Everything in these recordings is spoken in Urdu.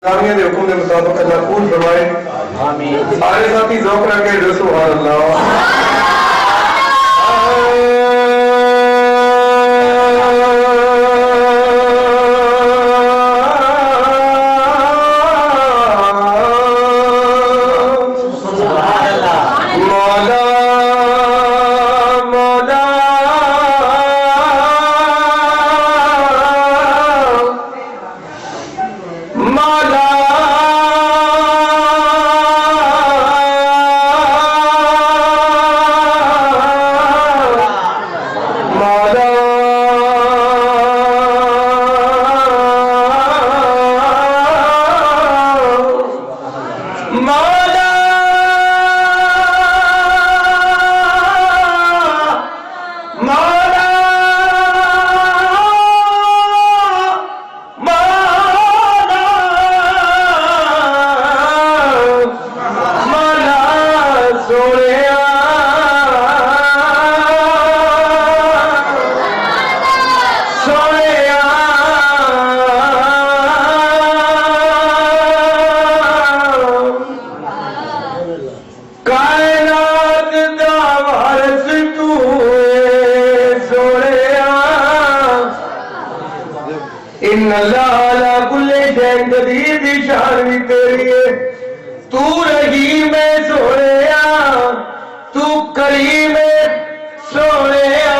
دے حکم دے مطابق اللہ قبول فرمائے. آمین. سارے ساتھی ذوق رکھ کے سبحان اللہ. ان اللہ علی کل شیء قدیر دی شان بھی تیری ہے. تو رحیم ہے سونیا، تو کریم ہے سونیا.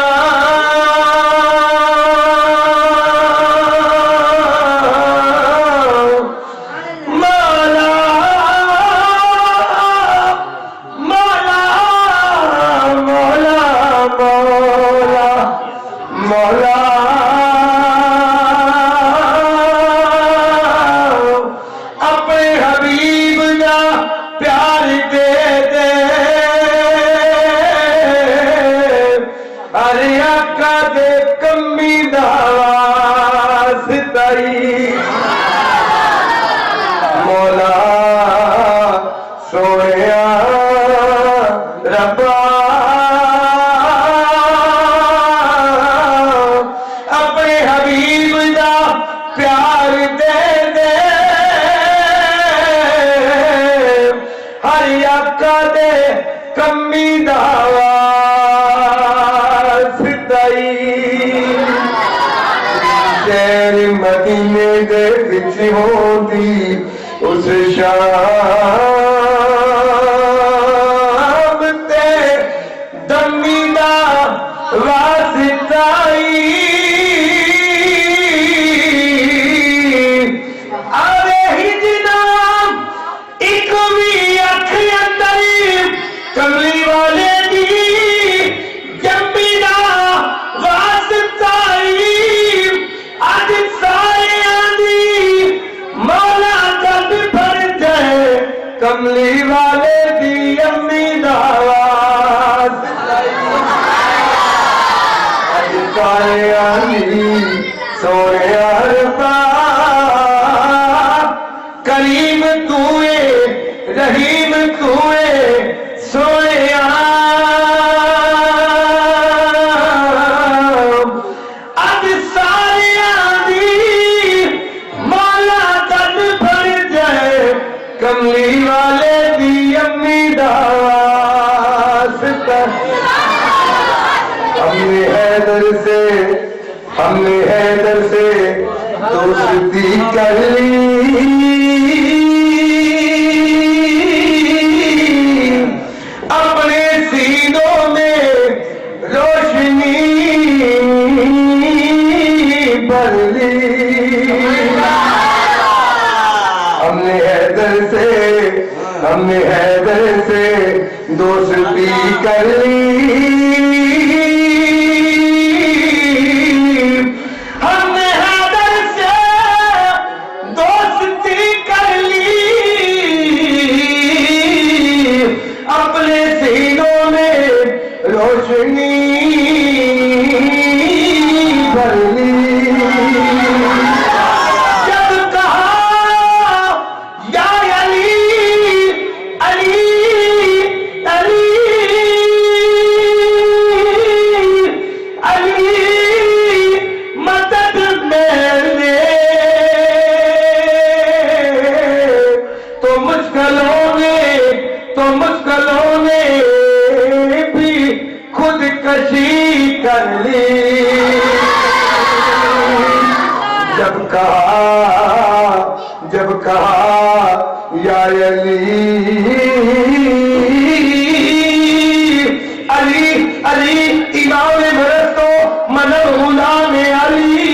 مدینے دے وچ ہوندی اس شام تے دمی دا واسطائی آوے ہی جناب ایک بھی اکھ اندر کملی والے دی جمی دا واسطائی. آج سارے آدھی مولا دل بھر جائے کملی والے دی امی دعوات. آج سارے آدھی سونے عرفہ کریم تو ہے رحیم تو ہے سونے کملی والے دی امی دعوات. ہم نے حیدر سے دوستی کر لی، اپنے سینوں میں روشنی بھر لی. ہم نے حیدر سے دوستی کر لی، ہم نے حیدر سے دوستی کر لی، اپنے سینوں میں روشنی بھر لی. مسکلوں نے بھی خود کشی کر لی جب کہا یا علی امام مرد تو منب غلام علی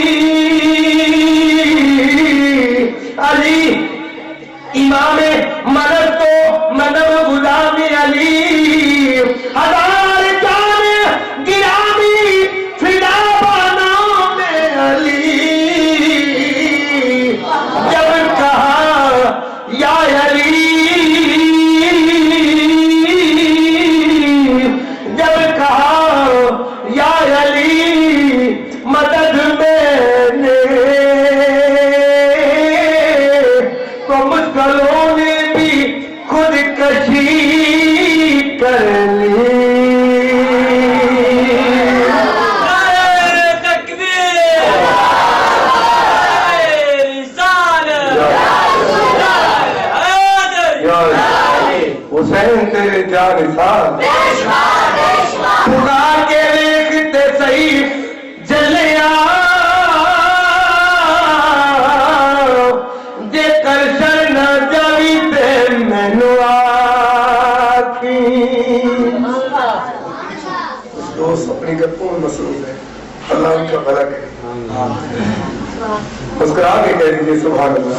امام مرد تو منب غلام علی ہزار جان گرامی فدا بنام علی جب کہا یا علی جب کہا یا علی مدد میں نے تو مسکلوں نے بھی خود کشی کر لی حسین تیرے جانسار خدا کے لیکتے صحیح جلیا جے کر شرنا جاوی تے مینو آکھی دوست اپنی گپوں میں مصروف ہے اللہ ان کا بھلا کرے مسکرا کے کہہ دیجیے سبحان اللہ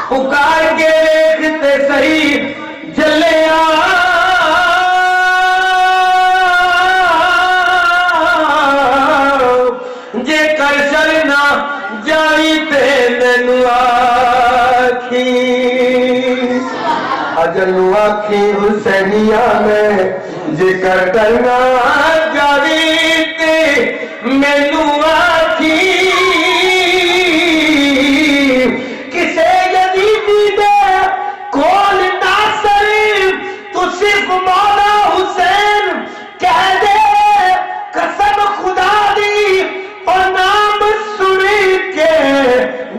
پکار کے دیکھتے صحیح جلیا جے کر شرنا جائی تے مینو آکھی اجلو آکھی حسینیہ میں جے کر ڈرنا جائی تے مینو آکھی مولا حسین کہہ دے قسم خدا دی اور نام سنی کے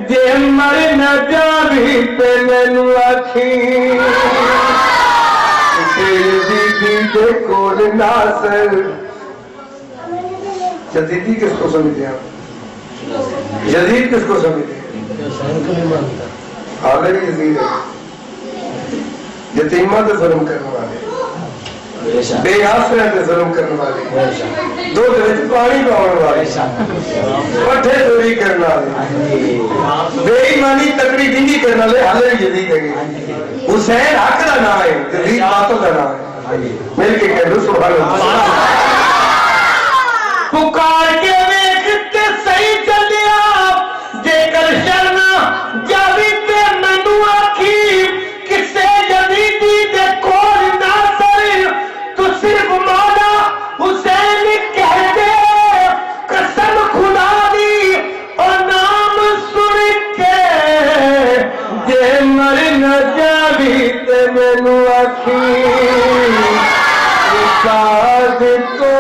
جے مر نہ جاوی تے مینو آکھی یزیدی دے کول ناصر یزیدی کس کو سمجھتے ہیں آپ یزید کس کو سمجھتے ہیں حالے بھی یزید ہے یتیمہ تے ظلم کرنے والے بے آسرے تے ظلم کرنے والے دو وچ پانی پاؤن والے پٹھے چوری کرنے والے بے ایمانی تکڑی ڈنگی کرنے والے حالے بھی یزید ہے حسین حق دا نام ہے یزید باطل دا نام ہے مل کے کہہ دو سبحان اللہ پکار کے ویکھتے صحیح چلیا جے کر شرنا جاوی تے مینو آکھی کسے یزیدی دے کول ناصر تو صرف مولا حسین کہہ دے قسم خدا دی اور نام سن کے جے مر نہ جاوی تے مینو آکھی ساتھ تو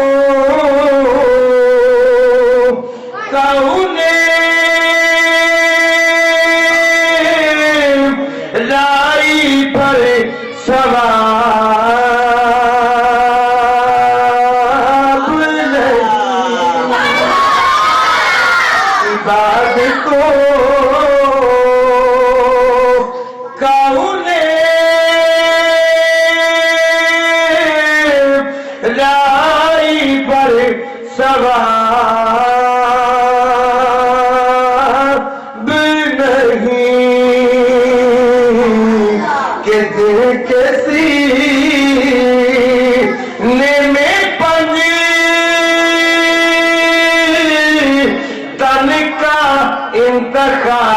کہوں نے رائی پر سواب عباد کو کہوں نے رائی پر سواب انتخاب